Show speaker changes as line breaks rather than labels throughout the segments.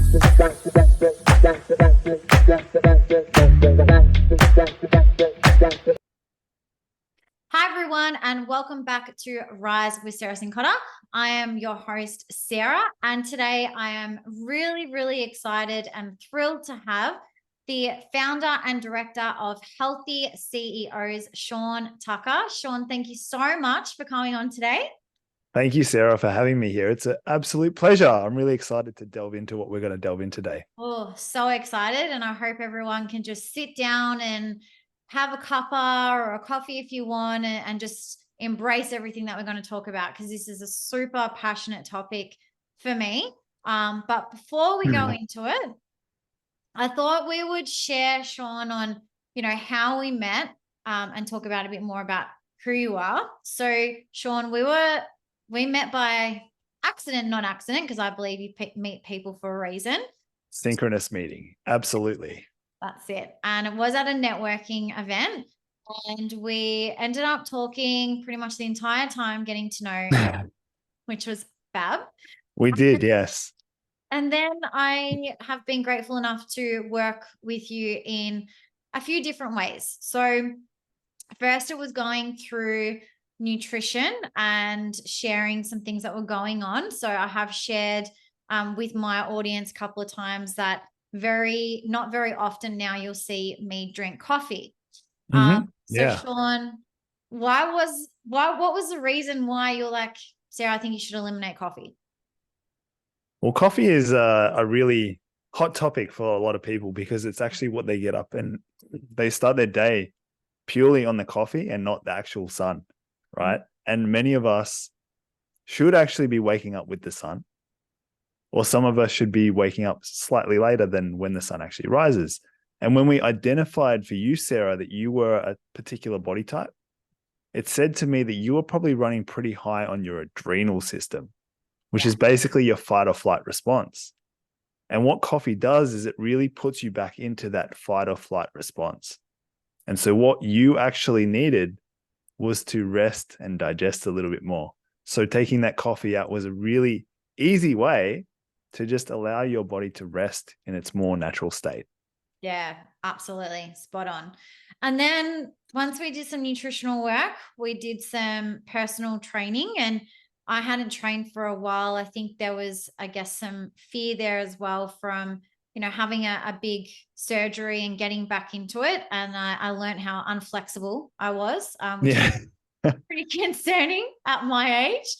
Hi, everyone, and welcome back to Rise with Sarah Sincotta. I am your host, Sarah, and today I am really, really excited and thrilled to have the founder and director of Healthy CEOs, Shaun Tucker. Shaun, thank you so much for coming on today.
Thank you, Sarah, for having me here. It's an absolute pleasure. I'm really excited to delve into what we're going to delve in today.
Oh, so excited. And I hope everyone can just sit down and have a cuppa or a coffee if you want and just embrace everything that we're going to talk about, because this is a super passionate topic for me. But before we go into it, I thought we would share, Shaun, on, how we met and talk about a bit more about who you are. So, Shaun, we met by accident, not accident, because I believe you meet people for a reason.
Synchronous meeting. Absolutely.
That's it. And it was at a networking event. And we ended up talking pretty much the entire time, getting to know, which was fab.
We did, yes.
And then I have been grateful enough to work with you in a few different ways. So first, it was going through nutrition and sharing some things that were going on. So I have shared with my audience a couple of times that not very often now you'll see me drink coffee. Shaun, what was the reason why you're like, Sarah, I think you should eliminate coffee?
Well, coffee is a really hot topic for a lot of people because it's actually what they get up and they start their day purely on the coffee and not the actual sun, right? And many of us should actually be waking up with the sun, or some of us should be waking up slightly later than when the sun actually rises. And when we identified for you, Sarah, that you were a particular body type, it said to me that you were probably running pretty high on your adrenal system, which is basically your fight or flight response. And what coffee does is it really puts you back into that fight or flight response. And so what you actually needed was to rest and digest a little bit more. So taking that coffee out was a really easy way to just allow your body to rest in its more natural state.
Yeah, absolutely. Spot on. And then once we did some nutritional work, we did some personal training, and I hadn't trained for a while. I think there was, I guess, some fear there as well from, having a big surgery and getting back into it. And I learned how unflexible I was, which is pretty concerning at my age.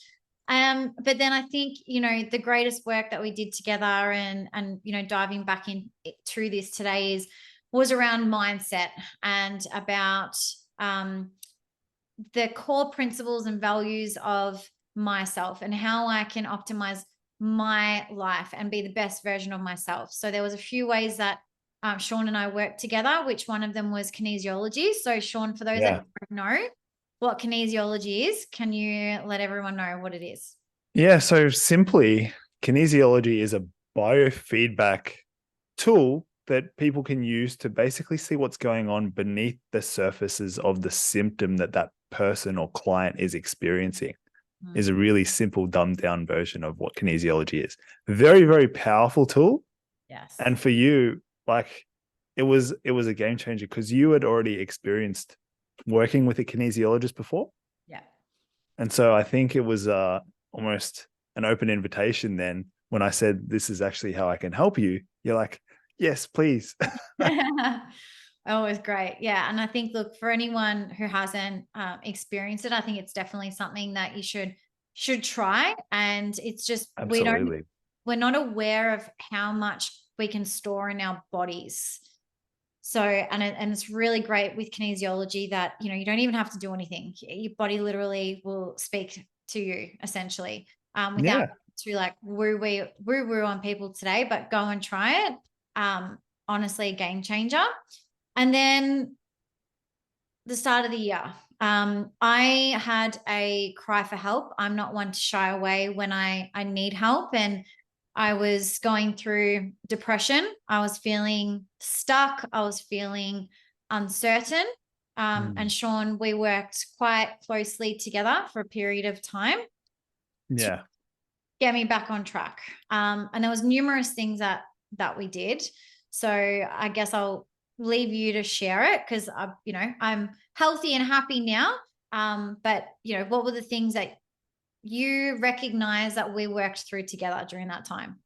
But then I think, the greatest work that we did together and diving back into this today was around mindset and about the core principles and values of myself and how I can optimize my life and be the best version of myself. So there was a few ways that Shaun and I worked together, which one of them was kinesiology. So Shaun, for those that don't know what kinesiology is, can you let everyone know what it is?
Yeah, so simply, kinesiology is a biofeedback tool that people can use to basically see what's going on beneath the surfaces of the symptom that person or client is experiencing. Is a really simple, dumbed down version of what kinesiology is. Very, very powerful tool.
Yes.
And for you, it was a game changer because you had already experienced working with a kinesiologist before.
Yeah.
And so I think it was almost an open invitation then when I said, this is actually how I can help you. You're like, yes, please.
Oh, it was great. Yeah. And I think, look, for anyone who hasn't experienced it, I think it's definitely something that you should try. And it's just,
Absolutely.
we're not aware of how much we can store in our bodies. So, and it's really great with kinesiology that, you don't even have to do anything. Your body literally will speak to you essentially, without to like woo on people today, but go and try it. Honestly, a game changer. And then the start of the year, I had a cry for help. I'm not one to shy away when I need help. And I was going through depression. I was feeling stuck. I was feeling uncertain. And Shaun, we worked quite closely together for a period of time.
Yeah.
Get me back on track. And there was numerous things that that we did. So I guess I'll leave you to share it, because I'm healthy and happy now. But what were the things that you recognize that we worked through together during that time?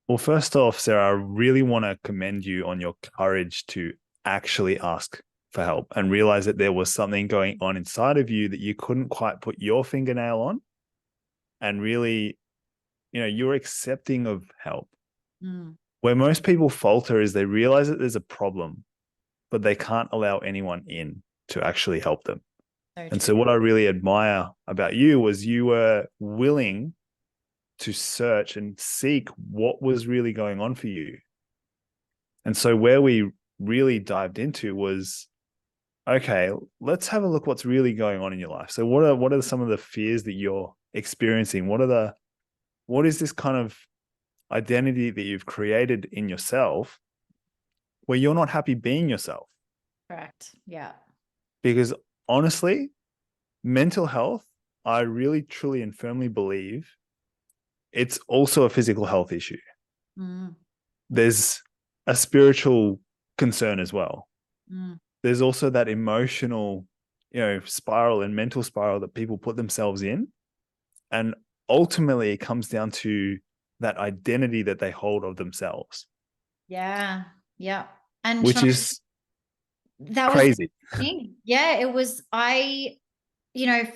Well, first off, Sarah, I really want to commend you on your courage to actually ask for help and realize that there was something going on inside of you that you couldn't quite put your fingernail on. And really, you're accepting of help.
Mm,
Where most people falter is they realize that there's a problem, but they can't allow anyone in to actually help them.
so
And
true.
so what I really admire about you was you were willing to search and seek what was really going on for you. And so where we really dived into was, okay, let's have a look what's really going on in your life. So what are some of the fears that you're experiencing? What is this kind of identity that you've created in yourself where you're not happy being yourself?
Correct. Yeah.
Because honestly, mental health, I really, truly, and firmly believe it's also a physical health issue.
Mm,
There's a spiritual concern as well.
mm.
There's also that emotional, spiral and mental spiral that people put themselves in. And ultimately, it comes down to that identity that they hold of themselves,
Yeah. Yeah. And
which
Sean,
is
that was the
crazy.
thing. Yeah, it was.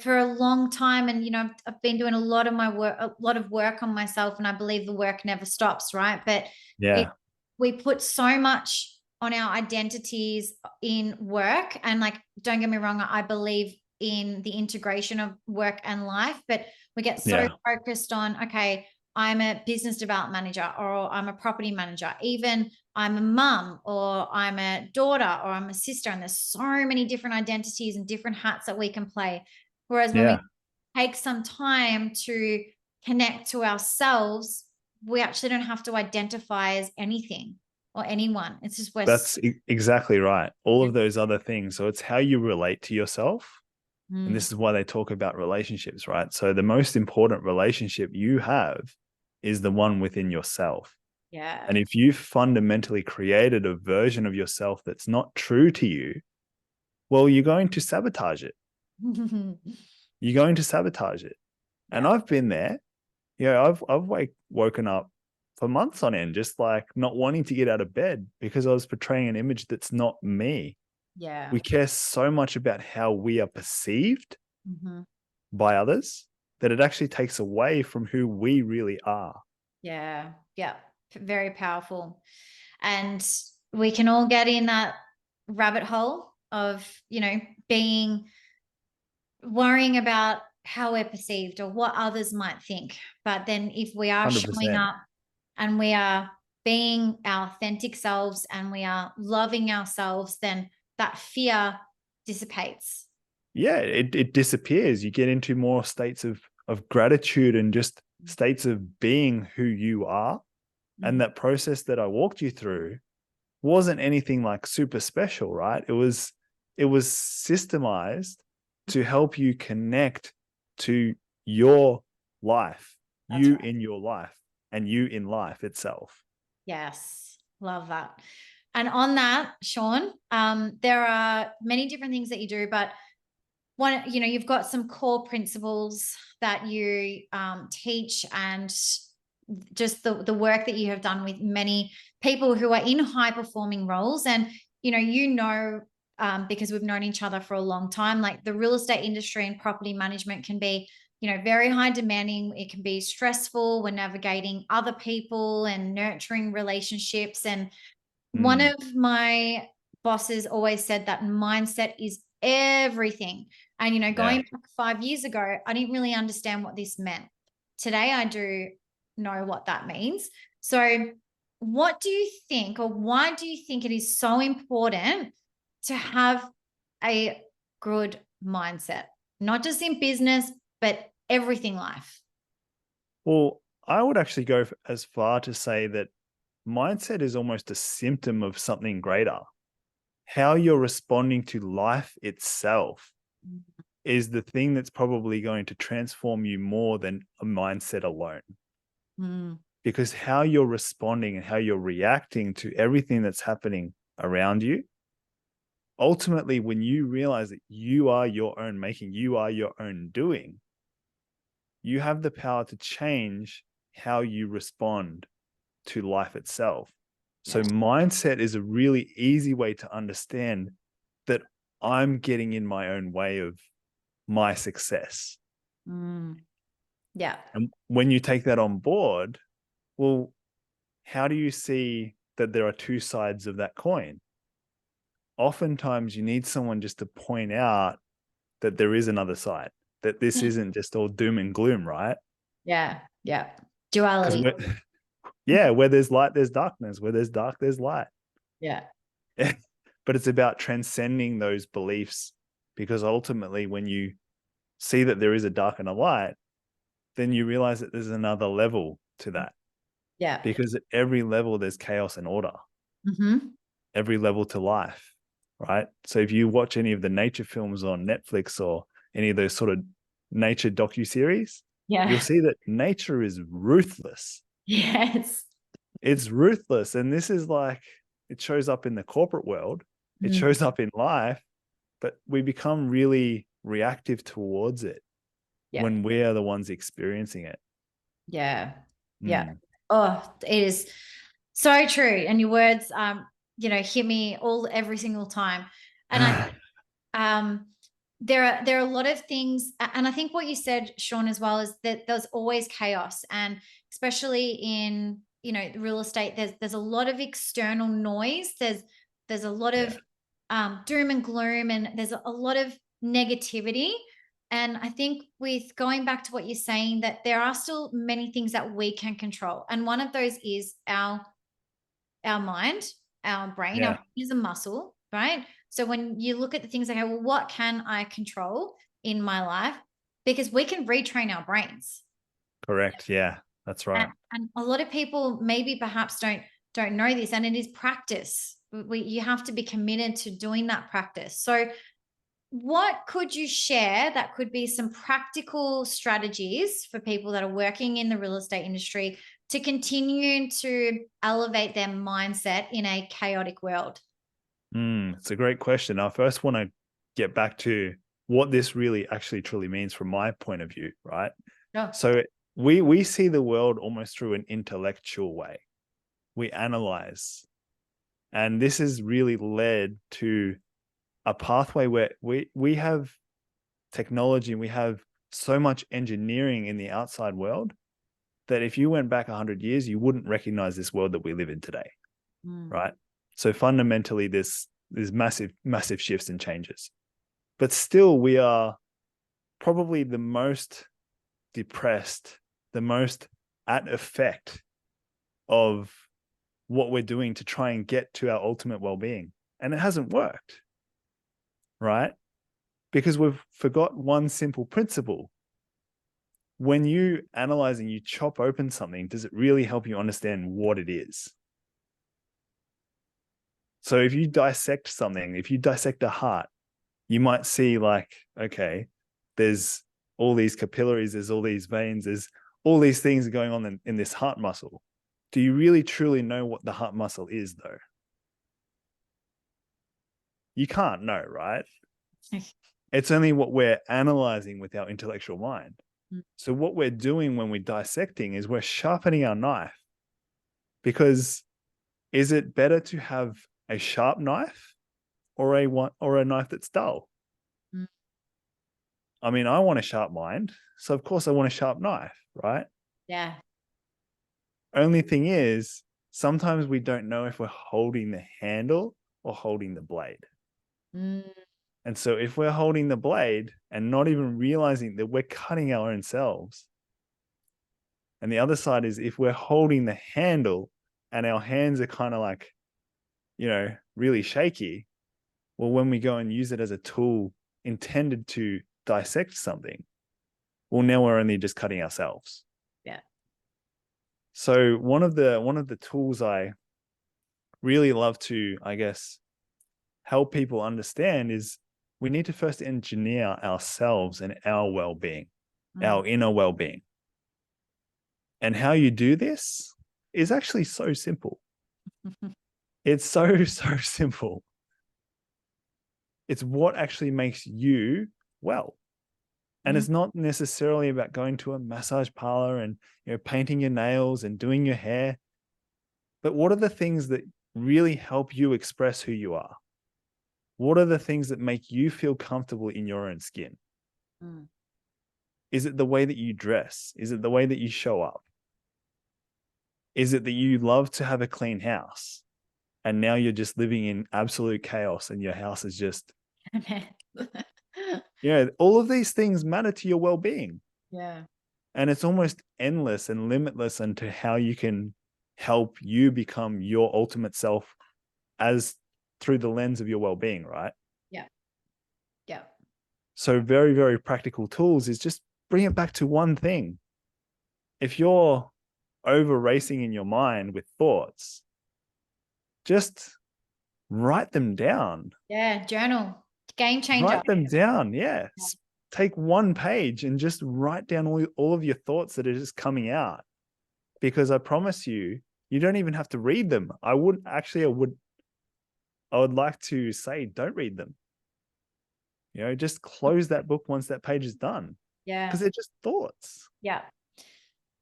For a long time, and I've been doing a lot of work on myself, and I believe the work never stops, right? But it
Yeah.
we put so much on our identities in work, and like, don't get me wrong, I believe in the integration of work and life, but we get so
Yeah.
focused on, okay, I'm a business development manager, or I'm a property manager, even I'm a mum, or I'm a daughter, or I'm a sister. And there's so many different identities and different hats that we can play. Whereas when we
Yeah.
take some time to connect to ourselves, we actually don't have to identify as anything or anyone. It's just
That's exactly right. All of those other things. So it's how you relate to yourself. And
Mm,
this is why they talk about relationships, right? So the most important relationship you have is the one within yourself.
yeah.
And if you fundamentally created a version of yourself that's not true to you, well, you're going to sabotage it. You're going to sabotage it. And
Yeah.
I've been there. I've woken up for months on end, just like not wanting to get out of bed because I was portraying an image that's not me.
Yeah.
We care so much about how we are perceived
Mhm.
by others that it actually takes away from who we really are.
Yeah. Yeah. Very powerful. And we can all get in that rabbit hole of, being worrying about how we're perceived or what others might think. But then if we are showing
100%.
up and we are being our authentic selves and we are loving ourselves, then that fear dissipates.
Yeah, it disappears. You get into more states of gratitude and just states of being who you are. And
Mhm.
that process that I walked you through wasn't anything like super special, right? It was systemized to help you connect to your life,
That's
you
right.
in your life, and you in life itself.
Yes. Love that. And on that, Shaun, there are many different things that you do, but one, you've got some core principles that you teach, and just the work that you have done with many people who are in high performing roles. And because we've known each other for a long time, like the real estate industry and property management can be very high demanding. It can be stressful. We're navigating other people and nurturing relationships. And one
Mm,
of my bosses always said that mindset is everything. And, going
yeah.
back 5 years ago, I didn't really understand what this meant. Today, I do know what that means. So, what do you think, or why do you think it is so important to have a good mindset, not just in business, but everything life?
Well, I would actually go as far to say that mindset is almost a symptom of something greater. How you're responding to life itself is the thing that's probably going to transform you more than a mindset alone.
Mm.
because how you're responding and how you're reacting to everything that's happening around you, ultimately, when you realize that you are your own making, you are your own doing, you have the power to change how you respond to life itself. So mindset is a really easy way to understand that I'm getting in my own way of my success.
Yeah.
And when you take that on board, well, how do you see that there are two sides of that coin? Oftentimes you need someone just to point out that there is another side, that this isn't just all doom and gloom, right?
Yeah.
Because
Duality.
where there's light, there's darkness. Where there's dark, there's light.
Yeah.
But it's about transcending those beliefs, because ultimately when you see that there is a dark and a light, then you realize that there's another level to that.
Yeah.
Because at every level there's chaos and order. Every level to life, right? So if you watch any of the nature films on Netflix or any of those sort of nature docuseries, you'll see that nature is ruthless.
Yes.
It's ruthless. And this is like, it shows up in the corporate world, it shows up in life, but we become really reactive towards it when we are the ones experiencing it.
Yeah. Oh, it is so true. And your words, hit me every single time. And there are a lot of things, and I think what you said, Shaun, as well, is that there's always chaos, and especially in real estate, there's a lot of external noise. There's a lot of doom and gloom, and there's a lot of negativity. And I think with going back to what you're saying, that there are still many things that we can control, and one of those is our mind, our brain. Our brain is a muscle, right? So when you look at the things like, well, what can I control in my life? Because we can retrain our brains.
Correct. Yeah, that's right.
And a lot of people maybe perhaps don't know this, and it is practice. You have to be committed to doing that practice. So what could you share that could be some practical strategies for people that are working in the real estate industry to continue to elevate their mindset in a chaotic world?
It's a great question. I first want to get back to what this really actually truly means from my point of view, right?
Sure.
So we see the world almost through an intellectual way. We analyze. And this has really led to a pathway where we have technology and we have so much engineering in the outside world that if you went back 100 years, you wouldn't recognize this world that we live in today, right? So fundamentally, there's massive shifts and changes. But still, we are probably the most depressed, the most at effect of what we're doing to try and get to our ultimate well-being. And it hasn't worked, right? Because we've forgot one simple principle. When you analyze and you chop open something, does it really help you understand what it is? So if you dissect something, if you dissect a heart, you might see like, okay, there's all these capillaries, there's all these veins, there's all these things going on in this heart muscle. Do you really truly know what the heart muscle is, though? You can't know, right? It's only what we're analyzing with our intellectual mind. So what we're doing when we're dissecting is we're sharpening our knife. Because is it better to have a sharp knife or a knife that's dull? I mean, I want a sharp mind, so of course I want a sharp knife, right?
Yeah.
Only thing is, sometimes we don't know if we're holding the handle or holding the blade. And so if we're holding the blade and not even realizing that we're cutting our own selves, and the other side is if we're holding the handle and our hands are kind of like, really shaky, well, when we go and use it as a tool intended to dissect something, well, now we're only just cutting ourselves.
Yeah.
So one of the tools I really love to, I guess, help people understand is we need to first engineer ourselves and our well-being, our inner well-being. And how you do this is actually so simple. It's so, so simple. It's what actually makes you well. And
Mm.
it's not necessarily about going to a massage parlor and, painting your nails and doing your hair. But what are the things that really help you express who you are? What are the things that make you feel comfortable in your own skin?
Mm.
Is it the way that you dress? Is it the way that you show up? Is it that you love to have a clean house and now you're just living in absolute chaos and your house is just, all of these things matter to your well-being.
Yeah.
And it's almost endless and limitless into how you can help you become your ultimate self as through the lens of your well-being, right?
Yeah. Yeah.
So very, very practical tools is just bring it back to one thing. If you're over racing in your mind with thoughts, just write them down.
Yeah. Journal. Game changer.
Write them down. Yeah. Take one page and just write down all of your thoughts that are just coming out. Because I promise you, you don't even have to read them. I would like to say, don't read them. Just close that book once that page is done.
Yeah.
Because they're just thoughts.
Yeah.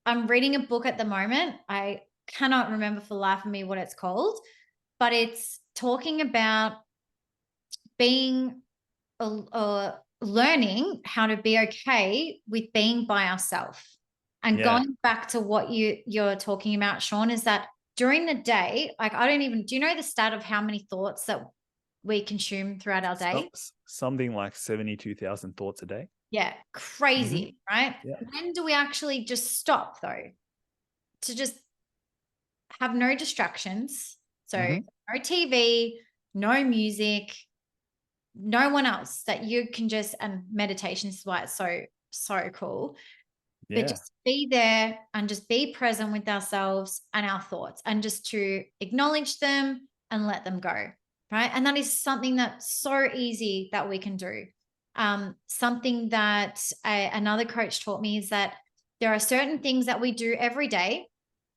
I'm reading a book at the moment. I cannot remember for the life of me what it's called, but it's talking about being learning how to be okay with being by ourselves. And
Yeah.
going back to what you're talking about, Shaun, is that during the day, like do you know the stat of how many thoughts that we consume throughout our day?
Something like 72,000 thoughts a day.
Yeah, crazy, right?
Yeah.
When do we actually just stop though? To just have no distractions. So no TV, no music, no one else that you can just, and meditation is why it's so, so cool. But
Yeah.
just be there and just be present with ourselves and our thoughts and just to acknowledge them and let them go. Right. And that is something that's so easy that we can do. Something that another coach taught me is that there are certain things that we do every day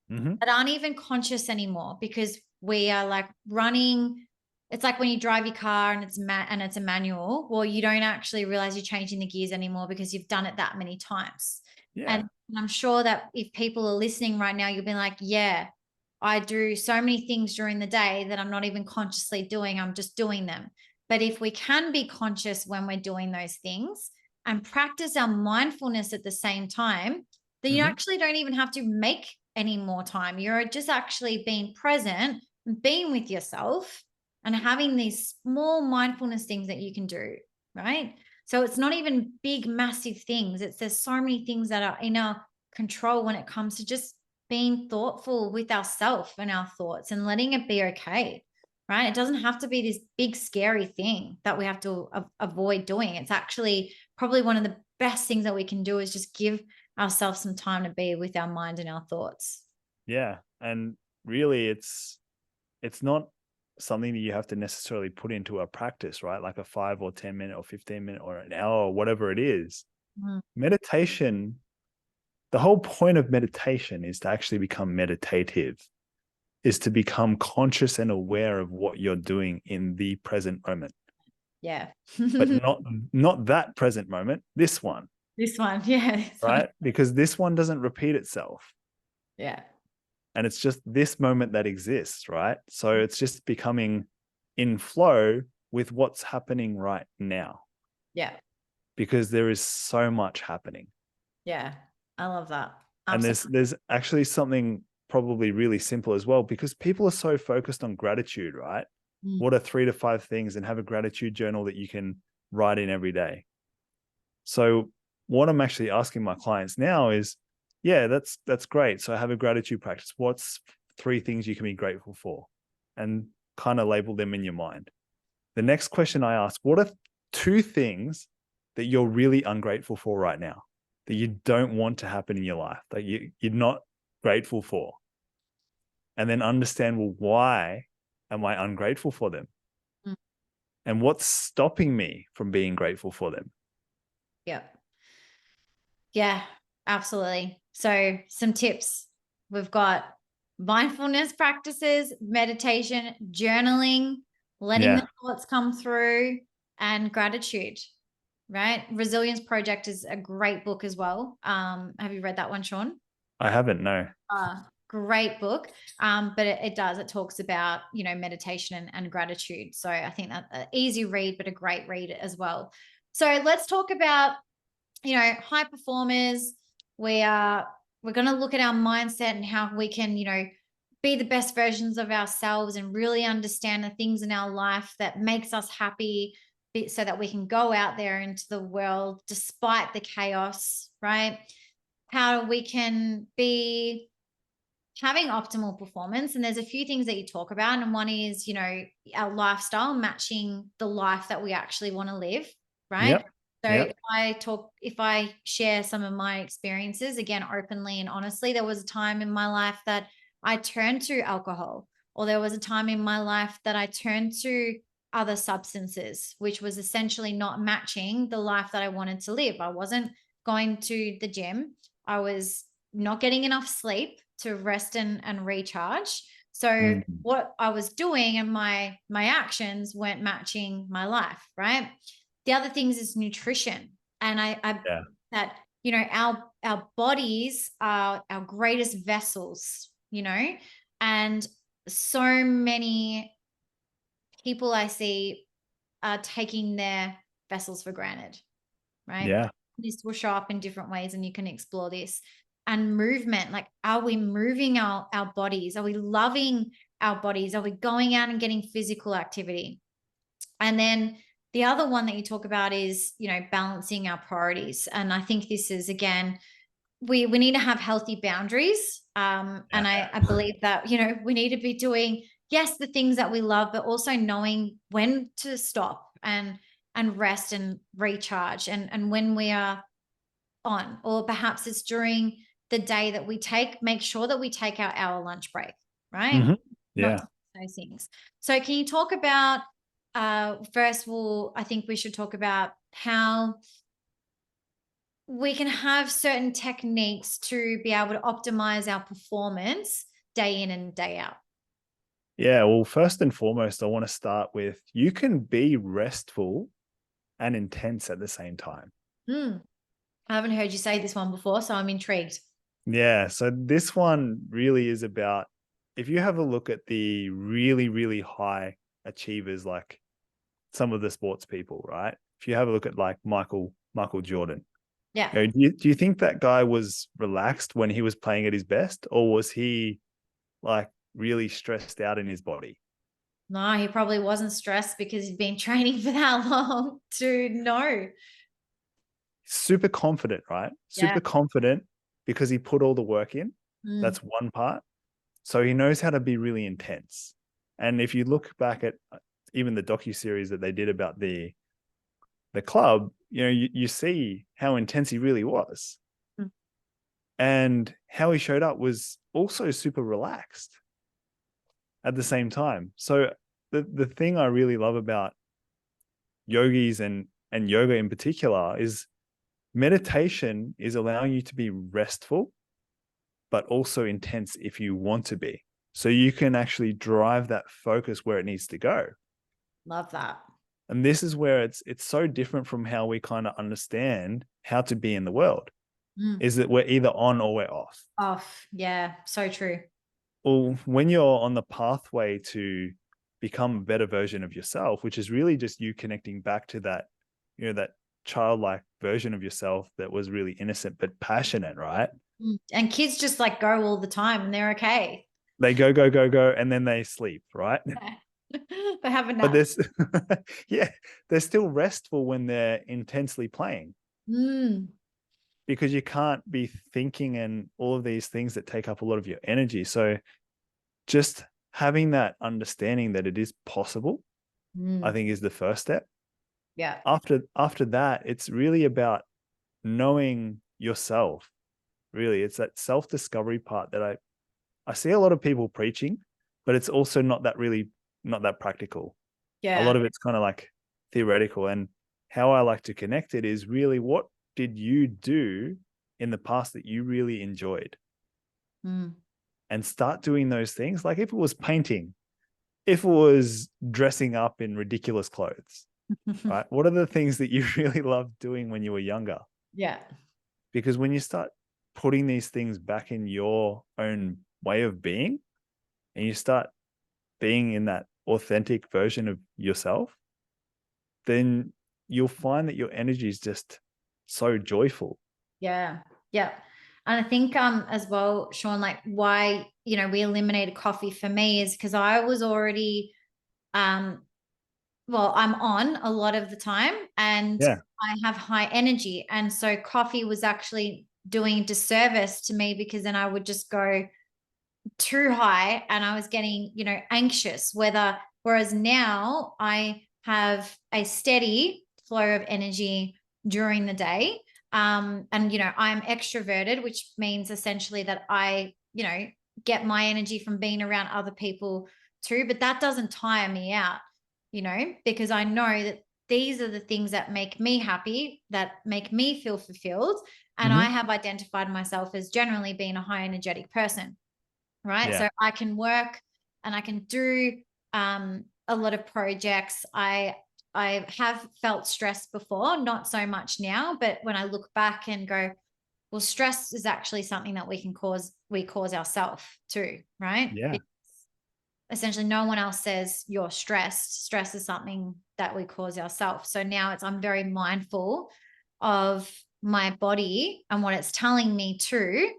that aren't even conscious anymore because we are like running. It's like when you drive your car and it's a manual. Well, you don't actually realize you're changing the gears anymore because you've done it that many times.
Yeah.
And I'm sure that if people are listening right now, you'll be like, yeah, I do so many things during the day that I'm not even consciously doing. I'm just doing them. But if we can be conscious when we're doing those things and practice our mindfulness at the same time, then you actually don't even have to make any more time. You're just actually being present and being with yourself and having these small mindfulness things that you can do, right? So it's not even big, massive things. There's so many things that are in our control when it comes to just being thoughtful with ourselves and our thoughts and letting it be okay, right? It doesn't have to be this big, scary thing that we have to avoid doing. It's actually probably one of the best things that we can do is just give ourselves some time to be with our mind and our thoughts.
Yeah. And really it's not something that you have to necessarily put into a practice, right? Like a 5 or 10 minute or 15 minute or an hour or whatever it is. Meditation, the whole point of meditation is to actually become meditative, is to become conscious and aware of what you're doing in the present moment.
Yeah.
But not that present moment, this one.
This one. Yeah.
Right? Because this one doesn't repeat itself.
Yeah.
And it's just this moment that exists, right? So it's just becoming in flow with what's happening right now.
Yeah.
Because there is so much happening.
Yeah. I love that.
And
Absolutely.
there's actually something probably really simple as well, because people are so focused on gratitude, right? What are 3 to 5 things, and have a gratitude journal that you can write in every day. So what I'm actually asking my clients now is, yeah, that's great. So I have a gratitude practice. What's 3 things you can be grateful for? And kind of label them in your mind. The next question I ask, what are 2 things that you're really ungrateful for right now, that you don't want to happen in your life, that you're not grateful for? And then understand, well, why am I ungrateful for them?
Mm.
And what's stopping me from being grateful for them?
Yeah. Yeah. Absolutely. So some tips. We've got mindfulness practices, meditation, journaling, letting the
Yeah,
thoughts come through, and gratitude, right? Resilience Project is a great book as well. Have you read that one, Shaun?
I haven't, no.
Great book. But it does, it talks about, meditation and gratitude. So I think that an easy read, but a great read as well. So let's talk about, high performers. We're going to look at our mindset and how we can, be the best versions of ourselves and really understand the things in our life that makes us happy, so that we can go out there into the world despite the chaos, right? How we can be having optimal performance. And there's a few things that you talk about. And one is, our lifestyle matching the life that we actually want to live, right?
Yep.
So
Yep.
if I share some of my experiences, again, openly and honestly, there was a time in my life that I turned to alcohol, or there was a time in my life that I turned to other substances, which was essentially not matching the life that I wanted to live. I wasn't going to the gym. I was not getting enough sleep to rest and recharge. So
Mm.
what I was doing and my actions weren't matching my life, right? The other things is nutrition. And
Yeah.
that, our bodies are our greatest vessels, and so many people I see are taking their vessels for granted, right?
Yeah.
This will show up in different ways, and you can explore this. And movement, like, are we moving our bodies? Are we loving our bodies? Are we going out and getting physical activity? And then the other one that you talk about is, balancing our priorities. And I think this is, again, we need to have healthy boundaries. And I believe that, we need to be doing, yes, the things that we love, but also knowing when to stop and rest and recharge, and when we are on, or perhaps it's during the day that we make sure that we take our hour lunch break, right?
Hmm.
Not
Yeah.
to those things. So can you talk about, first of all, I think we should talk about how we can have certain techniques to be able to optimize our performance day in and day out.
Yeah. Well, first and foremost, I want to start with you can be restful and intense at the same time.
I haven't heard you say this one before, so I'm intrigued.
Yeah. So this one really is about if you have a look at the really, really high achievers, like some of the sports people, right? If you have a look at like Michael Jordan,
Yeah.
do you think that guy was relaxed when he was playing at his best, or was he like really stressed out in his body?
No, he probably wasn't stressed because he'd been training for that long to know.
Super confident, right?
Yeah.
Super confident because he put all the work in.
Mm.
That's one part. So he knows how to be really intense. And if you look back at even the docu-series that they did about the club, you see how intense he really was.
Mm.
And how he showed up was also super relaxed at the same time. So the thing I really love about yogis and yoga in particular is meditation is allowing you to be restful, but also intense if you want to be. So you can actually drive that focus where it needs to go.
Love that.
And this is where it's so different from how we kind of understand how to be in the world.
Mm.
Is that we're either on or we're off.
Off. Yeah. So true.
Well, when you're on the pathway to become a better version of yourself, which is really just you connecting back to that, that childlike version of yourself that was really innocent but passionate, right?
Mm. And kids just like go all the time and they're okay.
They go, go, go, go, and then they sleep, right?
They have a
But
nap.
there's, yeah, they're still restful when they're intensely playing
Mm.
because you can't be thinking and all of these things that take up a lot of your energy. So just having that understanding that it is possible, I
Mm.
think, is the first step.
Yeah.
After that, it's really about knowing yourself. Really, it's that self-discovery part that I see a lot of people preaching, but it's also not that practical. A
Yeah.
lot of it's kind of like theoretical. And how I like to connect it is really, what did you do in the past that you really enjoyed
Mm.
and start doing those things. Like if it was painting, if it was dressing up in ridiculous clothes, right? What are the things that you really loved doing when you were younger?
Yeah.
Because when you start putting these things back in your own way of being and you start being in that authentic version of yourself, then you'll find that your energy is just so joyful.
Yeah. Yeah. And I think as well, Shaun, like why, we eliminated coffee for me is because I was already well, I'm on a lot of the time and
Yeah.
I have high energy. And so coffee was actually doing disservice to me because then I would just go too high and I was getting, anxious, whereas now I have a steady flow of energy during the day. And I'm extroverted, which means essentially that I, get my energy from being around other people too, but that doesn't tire me out, because I know that these are the things that make me happy, that make me feel fulfilled. And I
Mm-hmm.
have identified myself as generally being a high energetic person. Right.
Yeah.
So I can work and I can do a lot of projects. I have felt stressed before, not so much now, but when I look back and go, well, stress is actually something that we cause ourselves too, right?
Yeah.
Essentially no one else says you're stressed. Stress is something that we cause ourselves. So now I'm very mindful of my body and what it's telling me too,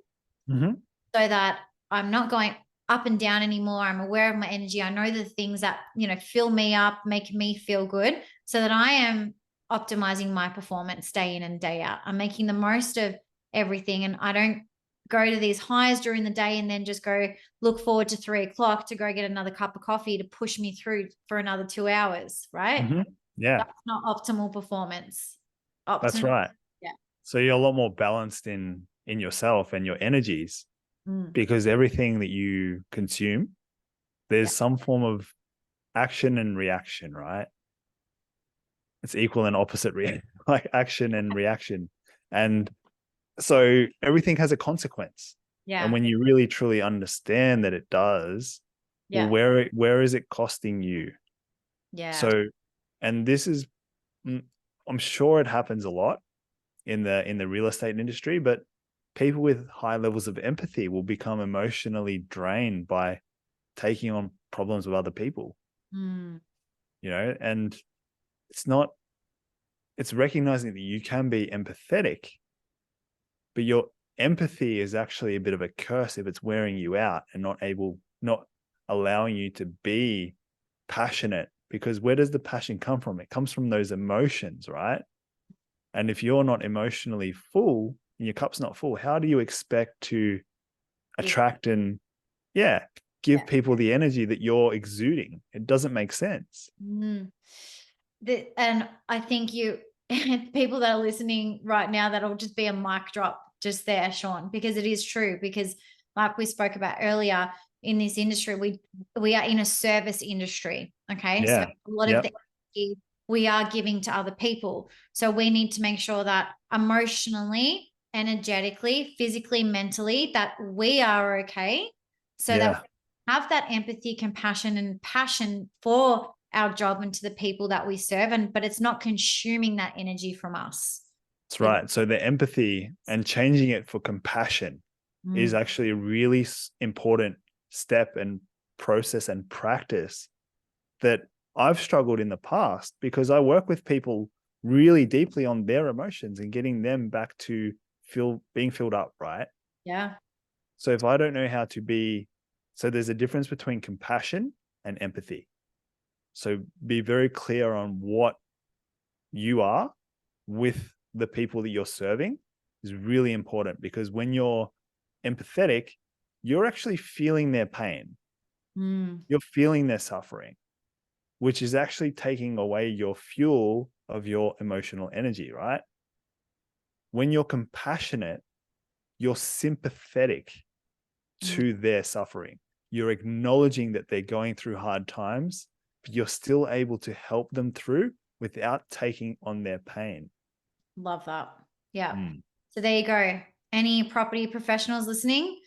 Mm-hmm.
so that I'm not going up and down anymore. I'm aware of my energy. I know the things that, fill me up, make me feel good, so that I am optimizing my performance day in and day out. I'm making the most of everything. And I don't go to these highs during the day and then just go look forward to 3 o'clock to go get another cup of coffee to push me through for another 2 hours. Right.
Mm-hmm. Yeah.
That's not optimal performance.
That's
Optimal.
right.
Yeah.
So you're a lot more balanced in yourself and your energies
Mm.
because everything that you consume,
Yeah.
there's some form of action and reaction, right? It's equal and opposite like action and reaction. And so everything has a consequence. And
Yeah.
when you really truly understand that it does, well,
Yeah.
where is it costing you?
Yeah.
So, and this is, I'm sure it happens a lot in the real estate industry, but people with high levels of empathy will become emotionally drained by taking on problems with other people,
Mm.
and it's recognizing that you can be empathetic, but your empathy is actually a bit of a curse if it's wearing you out and not allowing you to be passionate, because where does the passion come from? It comes from those emotions, right? And if you're not emotionally full and your cup's not full, how do you expect to attract and give
Yeah.
people the energy that you're exuding? It doesn't make sense.
Mm. And I think people that are listening right now, that'll just be a mic drop just there, Shaun, because it is true. Because like we spoke about earlier, in this industry, we are in a service industry. Okay. So
Yeah.
a lot of
Yep.
the energy we are giving to other people. So we need to make sure that emotionally, energetically, physically, mentally, that we are okay, so that
Yeah.
we have that empathy, compassion, and passion for our job and to the people that we serve, but it's not consuming that energy from us.
That's right. So the empathy and changing it for compassion is
Mm.
actually a really important step and process and practice that I've struggled in the past, because I work with people really deeply on their emotions and getting them back to being filled up, right?
Yeah.
So if I don't know how to be, so there's a difference between compassion and empathy. So be very clear on what you are with the people that you're serving is really important, because when you're empathetic, you're actually feeling their pain.
Mm.
You're feeling their suffering, which is actually taking away your fuel of your emotional energy, right? When you're compassionate, you're sympathetic
Mm.
to their suffering. You're acknowledging that they're going through hard times, but you're still able to help them through without taking on their pain.
Love that. Yeah.
Mm.
So there you go. any property professionals listening,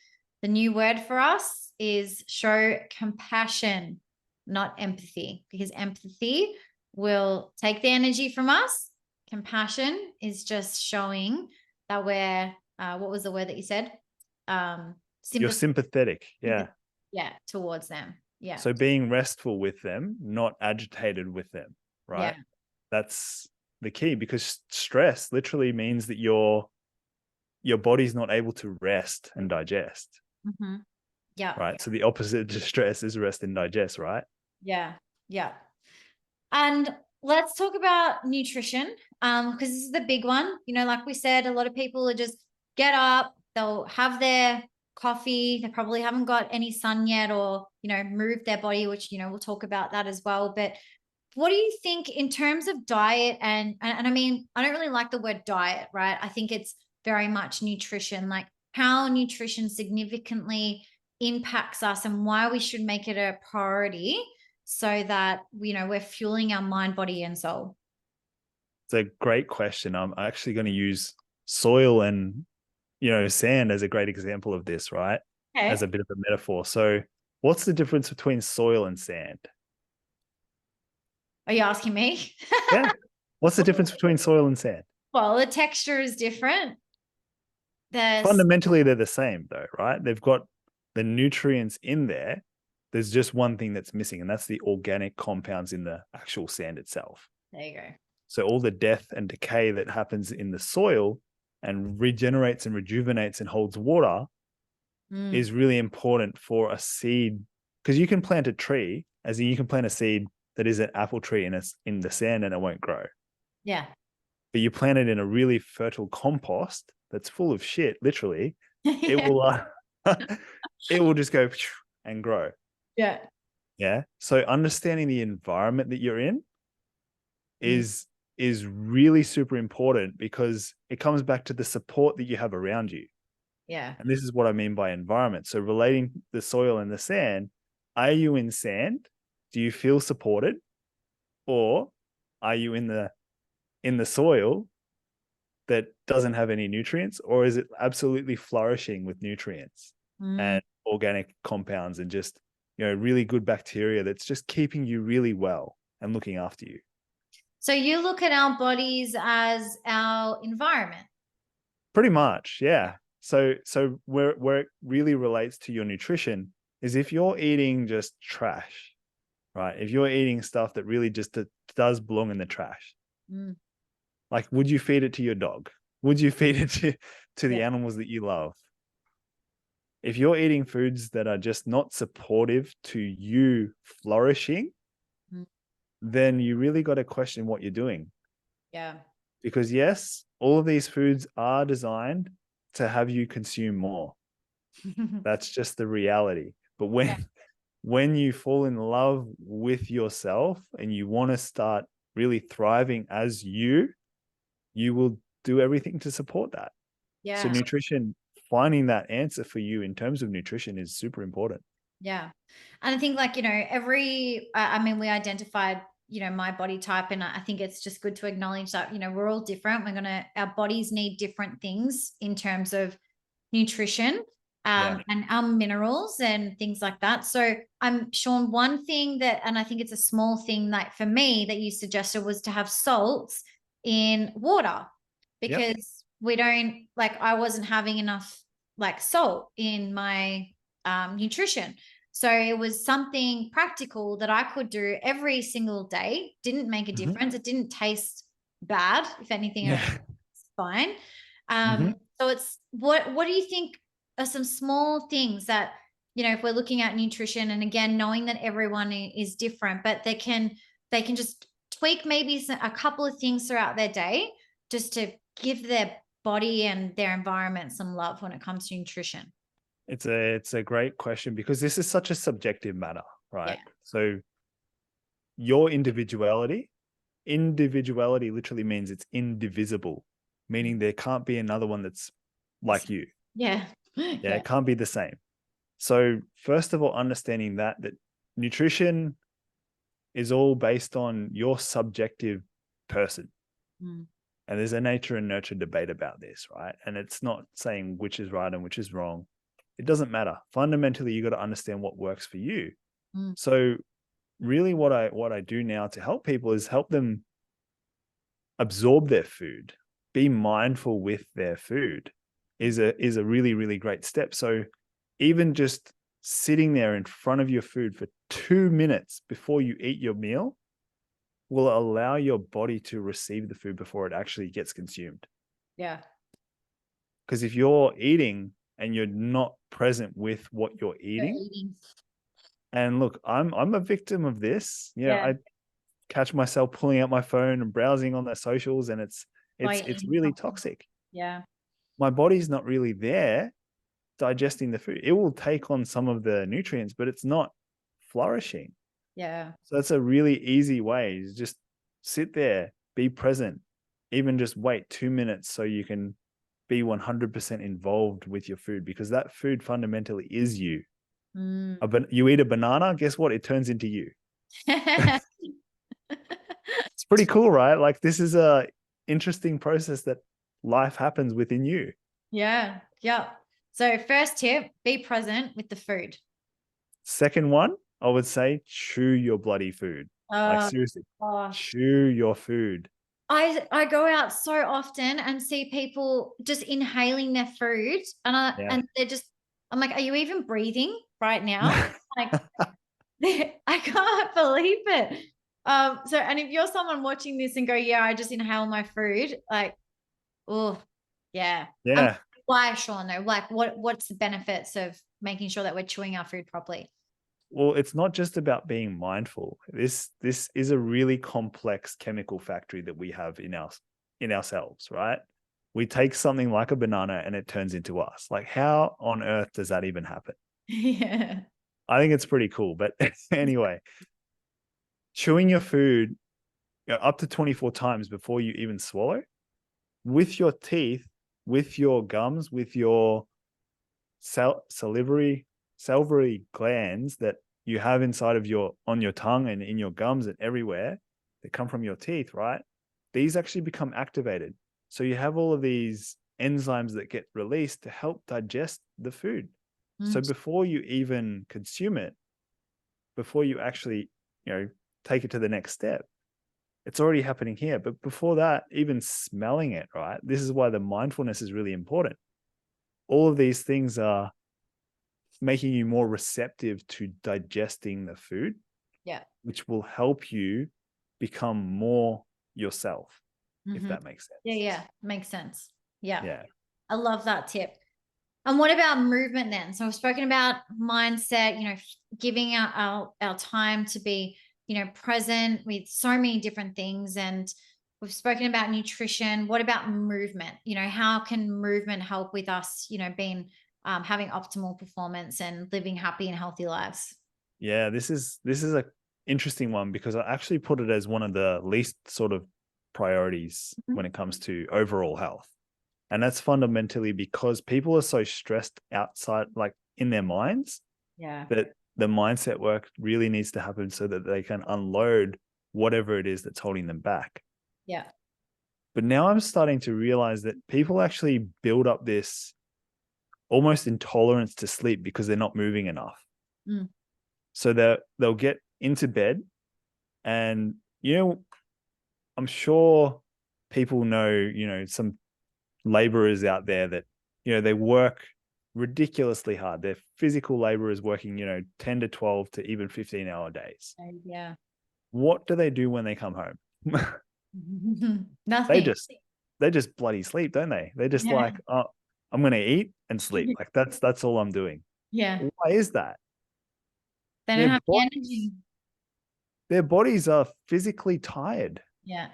the new word for us is show compassion, not empathy, because empathy will take the energy from us. Compassion is just showing that we're, what was the word that you said?
You're sympathetic. Yeah.
Yeah, towards them. Yeah.
So being restful with them, not agitated with them, right?
Yeah.
That's the key, because stress literally means that your body's not able to rest and digest.
Mm-hmm. Yeah.
Right. So the opposite to stress is rest and digest, right?
Yeah. Yeah. And let's talk about nutrition, because this is the big one. Like we said, a lot of people are just get up, they'll have their coffee, they probably haven't got any sun yet, or moved their body, which we'll talk about that as well. But what do you think in terms of diet? And I mean, I don't really like the word diet, right? I think it's very much nutrition, like how nutrition significantly impacts us and why we should make it a priority so that we're fueling our mind, body, and soul.
It's a great question. I'm actually going to use soil and sand as a great example of this, right?
Okay.
As a bit of a metaphor. So what's the difference between soil and sand?
Are you asking me?
Yeah. What's the difference between soil and sand?
Well, the texture is different.
Fundamentally, they're the same though, right? They've got the nutrients in there. There's just one thing that's missing, and that's the organic compounds in the actual sand itself.
There you go.
So all the death and decay that happens in the soil and regenerates and rejuvenates and holds water is really important for a seed, because you can plant a tree, as in you can plant a seed that is an apple tree and it's in the sand and it won't grow.
Yeah.
But you plant it in a really fertile compost that's full of shit, literally, it
Yeah.
will it will just go and grow.
Yeah.
Yeah. So understanding the environment that you're in is really super important, because it comes back to the support that you have around you.
Yeah.
And this is what I mean by environment. So relating the soil and the sand, are you in sand? Do you feel supported? Or are you in the soil that doesn't have any nutrients? Or is it absolutely flourishing with nutrients and organic compounds and just, really good bacteria that's just keeping you really well and looking after you?
So you look at our bodies as our environment.
Pretty much, yeah. So where it really relates to your nutrition is if you're eating just trash, right? If you're eating stuff that really just does belong in the trash, like, would you feed it to your dog? Would you feed it to the animals that you love? If you're eating foods that are just not supportive to you flourishing, then you really got to question what you're doing.
Yeah.
Because yes, all of these foods are designed to have you consume more. That's just the reality. But when you fall in love with yourself and you want to start really thriving as you will do everything to support that.
Yeah.
So nutrition, finding that answer for you in terms of nutrition is super important.
Yeah. And I think I mean, we identified, my body type. And I think it's just good to acknowledge that, we're all different. Our bodies need different things in terms of nutrition, and our minerals and things like that. So Shaun, one thing and I think it's a small thing, like for me, that you suggested was to have salts in water, because I wasn't having enough salt in my nutrition. So it was something practical that I could do every single day. Didn't make a difference. It didn't taste bad. If anything, it was fine. So it's what do you think are some small things that, if we're looking at nutrition, and again, knowing that everyone is different, but they can just tweak maybe a couple of things throughout their day just to give their body and their environment some love when it comes to nutrition?
It's a great question, because this is such a subjective matter, right?
Yeah.
So your individuality literally means it's indivisible, meaning there can't be another one that's like you.
Yeah.
Yeah, it can't be the same. So first of all, understanding that nutrition is all based on your subjective person. And there's a nature and nurture debate about this, right? And it's not saying which is right and which is wrong. It doesn't matter. Fundamentally, you got to understand what works for you.
Mm.
So really what I do now to help people is help them absorb their food, be mindful with their food is a really, really great step. So even just sitting there in front of your food for 2 minutes before you eat your meal will allow your body to receive the food before it actually gets consumed.
Yeah.
Because if you're eating and you're not present with what you're
You're
eating,
eating.
and look, I'm a victim of this.
Yeah.
I catch myself pulling out my phone and browsing on their socials, and it's
Eating
really
something.
toxic.
Yeah.
My body's not really there digesting the food. It will take on some of the nutrients, but it's not flourishing.
Yeah.
So that's a really easy way. Is just sit there, be present, even just wait 2 minutes so you can be 100% involved with your food, because that food fundamentally is you.
Mm.
You eat a banana, guess what? It turns into you. It's pretty cool, right? Like this is a interesting process that life happens within you.
Yeah. Yeah. So first tip, be present with the food.
Second one, I would say chew your bloody food. Like
Oh
seriously,
gosh.
chew your food.
I go out so often and see people just inhaling their food
Yeah.
and they're just, I'm like, are you even breathing right now? Like I can't believe it. So and if you're someone watching this and go, yeah, I just inhale my food, like, oh yeah.
Yeah.
Why, Shaun, though? Like what's the benefits of making sure that we're chewing our food properly?
Well, it's not just about being mindful. This is a really complex chemical factory that we have in ourselves, right? We take something like a banana and it turns into us. Like how on earth does that even happen?
Yeah.
I think it's pretty cool. But anyway, chewing your food, up to 24 times before you even swallow with your teeth, with your gums, with your salivary glands that you have inside of on your tongue and in your gums and everywhere that come from your teeth, right? These actually become activated. So you have all of these enzymes that get released to help digest the food. So
Mm.
before you even consume it, before you actually, take it to the next step, it's already happening here. But before that, even smelling it, right? This is why the mindfulness is really important. All of these things are making you more receptive to digesting the food,
Yeah.
which will help you become more yourself, if
Mm-hmm.
that makes sense.
Yeah. Makes sense. Yeah.
Yeah.
I love that tip. And what about movement then? So we've spoken about mindset, giving our time to be, present with so many different things. And we've spoken about nutrition. What about movement? How can movement help with us, being having optimal performance and living happy and healthy lives?
Yeah, this is a interesting one because I actually put it as one of the least sort of priorities
Mhm.
when it comes to overall health. And that's fundamentally because people are so stressed outside, like in their minds,
Yeah.
that the mindset work really needs to happen so that they can unload whatever it is that's holding them back.
Yeah.
But now I'm starting to realize that people actually build up this almost intolerance to sleep because they're not moving enough.
Mm.
So they'll get into bed and, I'm sure people know, some laborers out there that, they work ridiculously hard. Their physical labor is working, 10 to 12 to even 15-hour days.
Yeah.
What do they do when they come home? they
Nothing.
just they just bloody sleep, don't they? They're just
Yeah.
like, oh, I'm gonna eat and sleep. Like that's all I'm doing.
Yeah.
Why is that?
They don't
Their
have the
bodies,
energy.
their bodies are physically tired,
Yeah.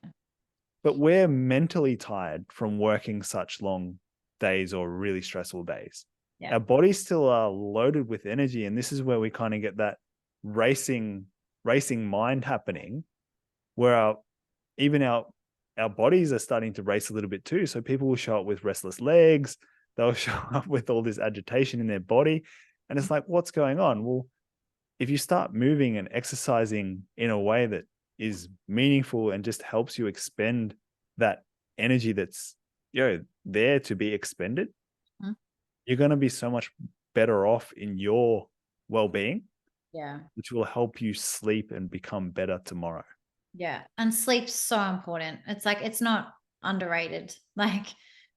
but we're mentally tired from working such long days or really stressful days.
Yeah.
Our bodies still are loaded with energy, and this is where we kind of get that racing mind happening, where even our bodies are starting to race a little bit too. So people will show up with restless legs, they'll show up with all this agitation in their body, and it's like, what's going on? Well, if you start moving and exercising in a way that is meaningful and just helps you expend that energy that's, there to be expended,
Mhm.
you're going to be so much better off in your well-being,
Yeah.
which will help you sleep and become better tomorrow.
Yeah. And sleep's so important. It's like, it's not underrated. Like,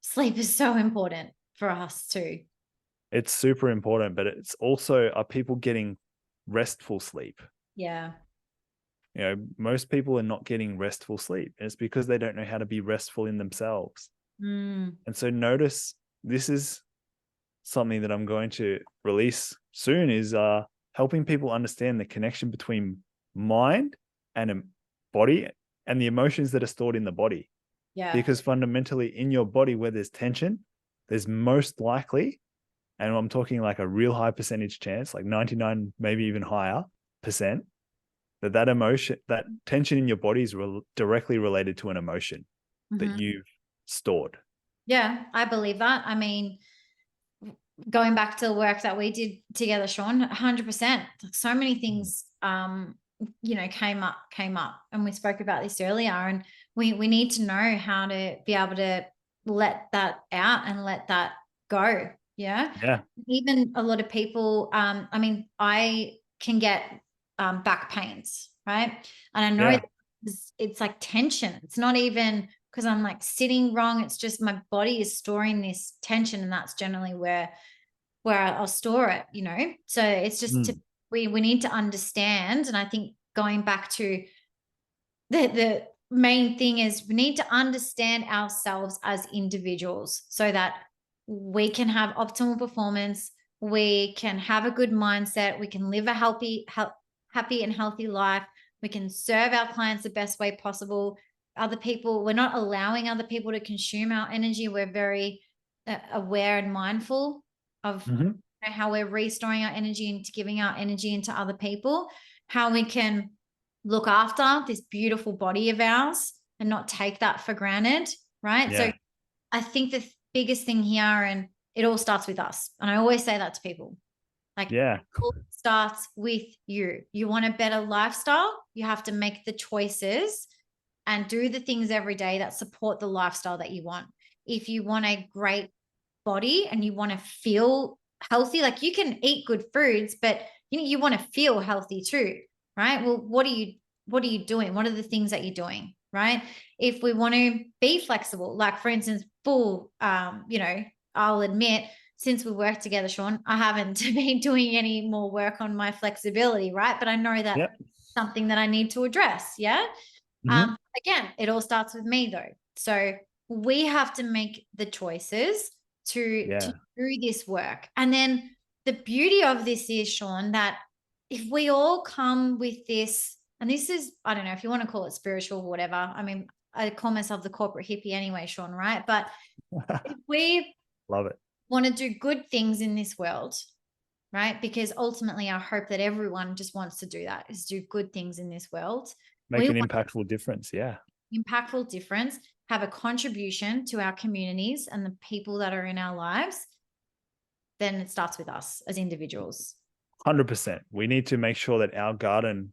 sleep is so important for us too.
It's super important, but it's also, are people getting restful sleep?
Yeah.
Most people are not getting restful sleep, and it's because they don't know how to be restful in themselves.
Mm.
And so notice, this is something that I'm going to release soon, is helping people understand the connection between mind and body and the emotions that are stored in the body.
Yeah.
Because fundamentally in your body where there's tension, there's most likely, and I'm talking like a real high percentage chance, like 99, maybe even higher percent, that emotion, that tension in your body is directly related to an emotion that
Mhm.
you've stored.
Yeah. I believe that. I mean, going back to the work that we did together, Shaun, 100%. So many things, came up, and we spoke about this earlier. And we need to know how to be able to let that out and let that go. Yeah.
Yeah.
Even a lot of people, I mean, I can get back pains, right? And I know
Yeah.
it's like tension. It's not even because I'm like sitting wrong. It's just my body is storing this tension, and that's generally where I'll store it, So it's just we need to understand. And I think going back to the main thing is we need to understand ourselves as individuals so that we can have optimal performance, we can have a good mindset, we can live a happy and healthy life, we can serve our clients the best way possible. Other people, we're not allowing other people to consume our energy. We're very aware and mindful of how we're restoring our energy into giving our energy into other people, how we can look after this beautiful body of ours and not take that for granted, right?
Yeah.
So I think the biggest thing here, and it all starts with us. And I always say that to people, like,
Yeah.
it all starts with you. You want a better lifestyle, you have to make the choices and do the things every day that support the lifestyle that you want. If you want a great body and you want to feel healthy, like you can eat good foods, but you want to feel healthy too, right? Well, what are you doing? What are the things that you're doing, right? If we want to be flexible, like for instance, I'll admit, since we worked together, Shaun, I haven't been doing any more work on my flexibility, right? But I know that
Yep.
something that I need to address. Yeah. Again, it all starts with me though. So we have to make the choices to
Yeah.
do this work. And then the beauty of this is, Shaun, that if we all come with this, and this is, I don't know if you want to call it spiritual or whatever. I mean, I call myself the corporate hippie anyway, Shaun, right? But if we
Love it.
want to do good things in this world, right? Because ultimately I hope that everyone just wants to do that, is do good things in this world.
Make
We
an
want
impactful difference. Yeah.
impactful difference, have a contribution to our communities and the people that are in our lives, then it starts with us as individuals.
100%. We need to make sure that our garden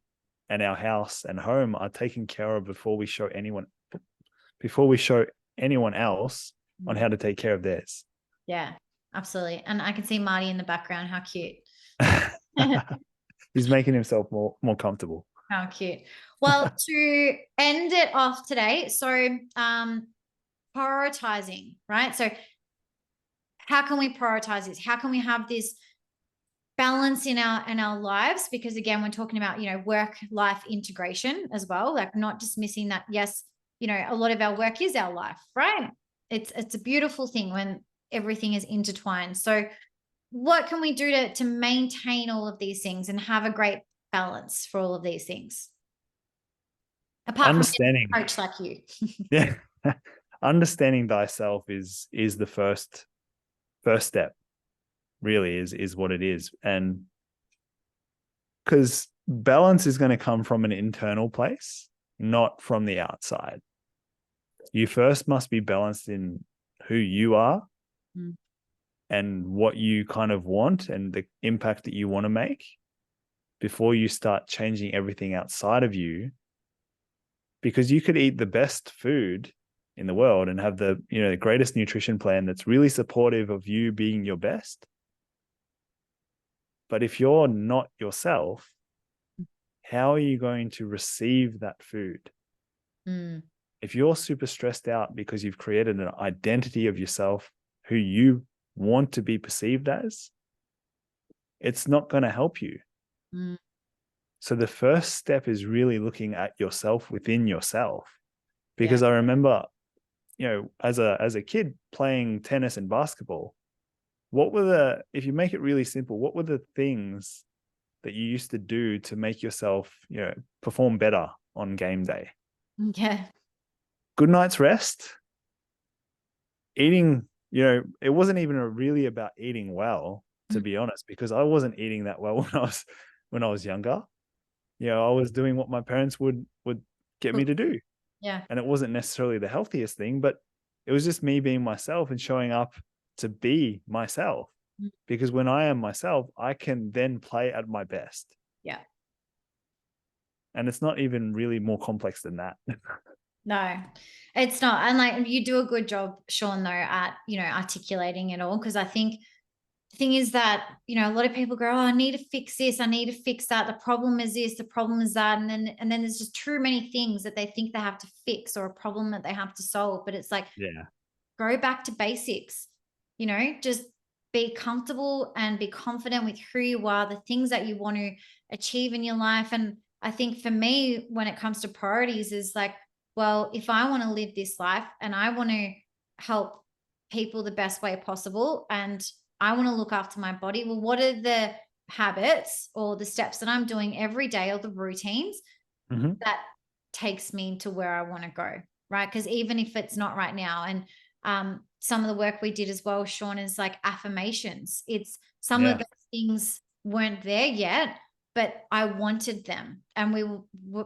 and our house and home are taken care of before we show anyone else on how to take care of theirs.
Yeah, absolutely. And I can see Marty in the background. How cute.
He's making himself more comfortable.
How cute. Well, to end it off today, so prioritizing, right? So how can we prioritize this? How can we have this balance in our lives? Because again, we're talking about, work life integration as well, like not dismissing that. Yes, a lot of our work is our life, right? It's a beautiful thing when everything is intertwined. So what can we do to maintain all of these things and have a great balance for all of these things, apart from
Understanding.
a coach like you?
Yeah. Understanding thyself is the first step, really, is what it is. And because balance is going to come from an internal place, not from the outside. You first must be balanced in who you are and what you kind of want and the impact that you want to make before you start changing everything outside of you. Because you could eat the best food in the world and have the, the greatest nutrition plan that's really supportive of you being your best. But if you're not yourself, how are you going to receive that food?
Mm.
If you're super stressed out because you've created an identity of yourself who you want to be perceived as, it's not going to help you.
Mm.
So the first step is really looking at yourself within yourself. Because
Yeah.
I remember, as a kid playing tennis and basketball, if you make it really simple, what were the things that you used to do to make yourself, perform better on game day?
Yeah.
Good night's rest, eating, it wasn't even really about eating well, to
Mm.
be honest, because I wasn't eating that well when I was younger. I was doing what my parents would get me to do.
Yeah.
And it wasn't necessarily the healthiest thing, but it was just me being myself and showing up to be myself.
Mm.
Because when I am myself, I can then play at my best.
Yeah.
And it's not even really more complex than that.
No, it's not. And like you do a good job, Shaun, though, at, articulating it all. Cause I think the thing is that, a lot of people go, oh, I need to fix this. I need to fix that. The problem is this, the problem is that. And then there's just too many things that they think they have to fix or a problem that they have to solve. But it's like,
Yeah.
go back to basics, just be comfortable and be confident with who you are, the things that you want to achieve in your life. And I think for me, when it comes to priorities, is like, well, if I want to live this life and I want to help people the best way possible and I want to look after my body, well, what are the habits or the steps that I'm doing every day or the routines
Mm-hmm.
that takes me to where I want to go, right? Because even if it's not right now, and some of the work we did as well, Shaun, is like affirmations. It's some of
Yeah.
those things weren't there yet, but I wanted them. And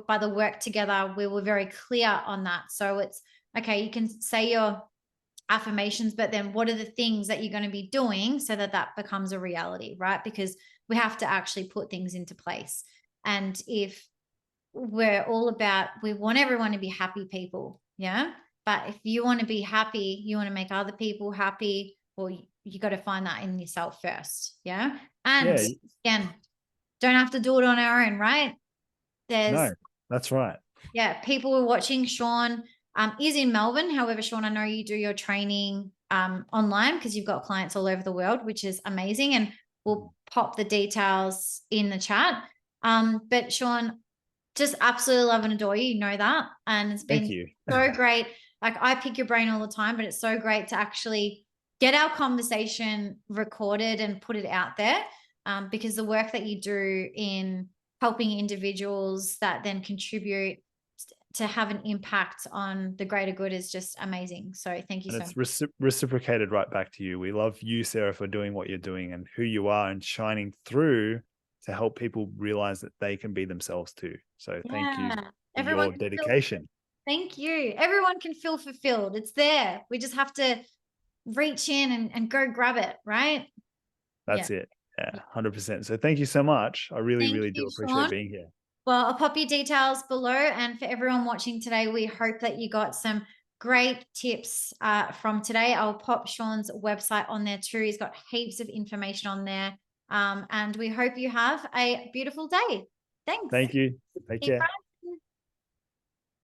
by the work together, we were very clear on that. So it's okay, you can say your affirmations, but then what are the things that you're going to be doing so that that becomes a reality, right? Because we have to actually put things into place. And if we're all about, we want everyone to be happy people, yeah, but if you want to be happy, you want to make other people happy, well, you got to find that in yourself first, yeah. And
Yeah.
again, don't have to do it on our own, right? There's,
No, that's right.
yeah, people were watching. Shaun is in Melbourne. However, Shaun, I know you do your training online because you've got clients all over the world, which is amazing. And we'll pop the details in the chat. But Shaun, just absolutely love and adore you. You know that. And it's
Thank
been
you.
so great. Like I pick your brain all the time, but it's so great to actually get our conversation recorded and put it out there, because the work that you do in helping individuals that then contribute to have an impact on the greater good is just amazing. So thank you
And
so
it's
much.
reciprocated right back to you. We love you, Sarah, for doing what you're doing and who you are and shining through to help people realize that they can be themselves too. So thank you
Yeah.
for
Everyone
your
can feel,
dedication.
thank you. Everyone can feel fulfilled. It's there. We just have to reach in and go grab it, right? Yeah.
That's it. Yeah, 100%. So thank you so much. I really,
Thank
really do
you,
appreciate
Shaun.
being here.
Well, I'll pop your details below. And for everyone watching today, we hope that you got some great tips from today. I'll pop Shaun's website on there too. He's got heaps of information on there. And we hope you have a beautiful day. Thanks.
Thank you. Take
Keep
care.